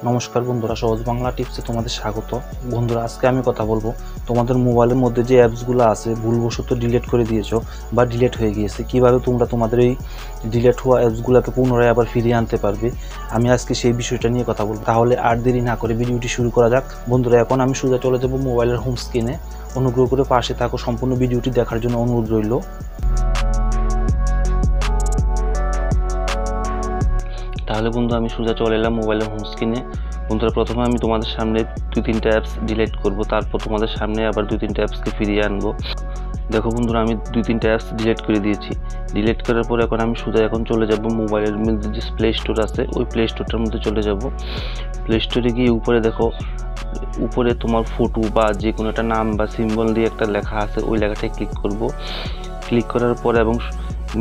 নমস্কার বন্ধুরা, সহজ বাংলা টিপসে তোমাদের স্বাগত। বন্ধুরা, আজকে আমি কথা বলবো তোমাদের মোবাইলের মধ্যে যে অ্যাপসগুলো আছে ভুলবশত ডিলিট করে দিয়েছো বা ডিলিট হয়ে গিয়েছে, কিভাবে তোমরা তোমাদের এই ডিলিট হওয়া অ্যাপসগুলোকে পুনরায় আবার ফিরিয়ে আনতে পারবে। আমি আজকে সেই বিষয়টা নিয়ে কথা বলবো। তাহলে আর দেরি না করে ভিডিওটি শুরু করা যাক। বন্ধুরা, এখন আমি সোজা চলে যাব মোবাইলের হোম স্ক্রিনে। অনুগ্রহ করে পাশে থাকো, সম্পূর্ণ ভিডিওটি দেখার জন্য অনুরোধ রইল। তাহলে বন্ধু, আমি সোজা চলে এলাম মোবাইলের হোম স্ক্রিনে। বন্ধুরা, প্রথমে আমি তোমাদের সামনে 2-3টা অ্যাপস ডিলিট করব, তারপর তোমাদের সামনে আবার 2-3টা অ্যাপসকে ফিরিয়ে আনবো। দেখো বন্ধুরা, আমি 2-3টা অ্যাপস ডিলিট করে দিয়েছি। ডিলিট করার পর এখন আমি সোজা চলে যাব মোবাইলের মধ্যে যে প্লে স্টোর আছে, ওই প্লে স্টোরটার মধ্যে চলে যাব। প্লে স্টোরে গিয়ে উপরে দেখো, উপরে তোমার ফটো বা যে কোনো একটা নাম বা সিম্বল দিয়ে একটা লেখা আছে, ওই লেখাটায় ক্লিক করব। ক্লিক করার পর এবং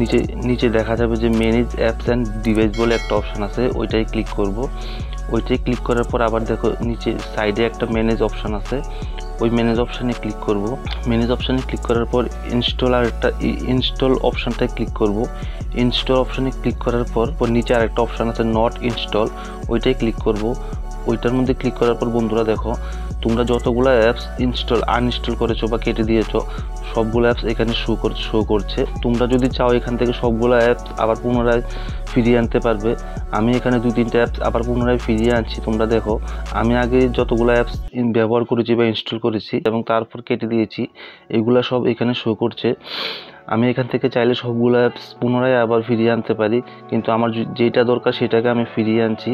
নিচে নিচে দেখা যাবে যে ম্যানেজ অ্যাপস অ্যান্ড ডিভাইস বলে একটা অপশান আছে, ওইটাই ক্লিক করব। ওইটাই ক্লিক করার পর আবার দেখো নিচে সাইডে একটা ম্যানেজ অপশান আছে, ওই ম্যানেজ অপশানে ক্লিক করব। ম্যানেজ অপশানে ক্লিক করার পর ইনস্টল আর একটা ইনস্টল অপশানটায় ক্লিক করব। ইনস্টল অপশানে ক্লিক করার পর নিচে আরেকটা অপশান আছে নট ইনস্টল, ওইটাই ক্লিক করব। ওইটার মধ্যে ক্লিক করার পর বন্ধুরা দেখো, তোমরা যতগুলো অ্যাপস আনইনস্টল করেছো বা কেটে দিয়েছো, সবগুলো অ্যাপস এখানে শো করছে। তোমরা যদি চাও এখান থেকে সবগুলো অ্যাপস আবার পুনরায় ফিরিয়ে আনতে পারবে। আমি এখানে 2-3টা অ্যাপস আবার পুনরায় ফিরিয়ে আনছি। তোমরা দেখো, আমি আগে যতগুলো অ্যাপস ব্যবহার করেছি বা ইনস্টল করেছি এবং তারপর কেটে দিয়েছি, এগুলো সব এখানে শো করছে। আমি এখান থেকে চাইলে সবগুলো অ্যাপস পুনরায় আবার ফিরিয়ে আনতে পারি, কিন্তু আমার যেটা দরকার সেটাকে আমি ফিরিয়ে আনছি।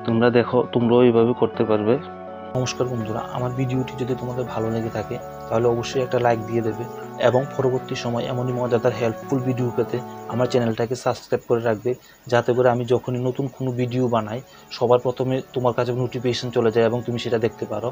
তোমরা দেখো, তোমরাও এইভাবে করতে পারবে। নমস্কার বন্ধুরা, আমার ভিডিওটি যদি তোমাদের ভালো লেগে থাকে তাহলে অবশ্যই একটা লাইক দিয়ে দেবে এবং পরবর্তী সময় এমনই মজাদার হেল্পফুল ভিডিও পেতে আমার চ্যানেলটাকে সাবস্ক্রাইব করে রাখবে, যাতে করে আমি যখনই নতুন কোনো ভিডিও বানাই সবার প্রথমে তোমার কাছে নোটিফিকেশন চলে যায় এবং তুমি সেটা দেখতে পারো।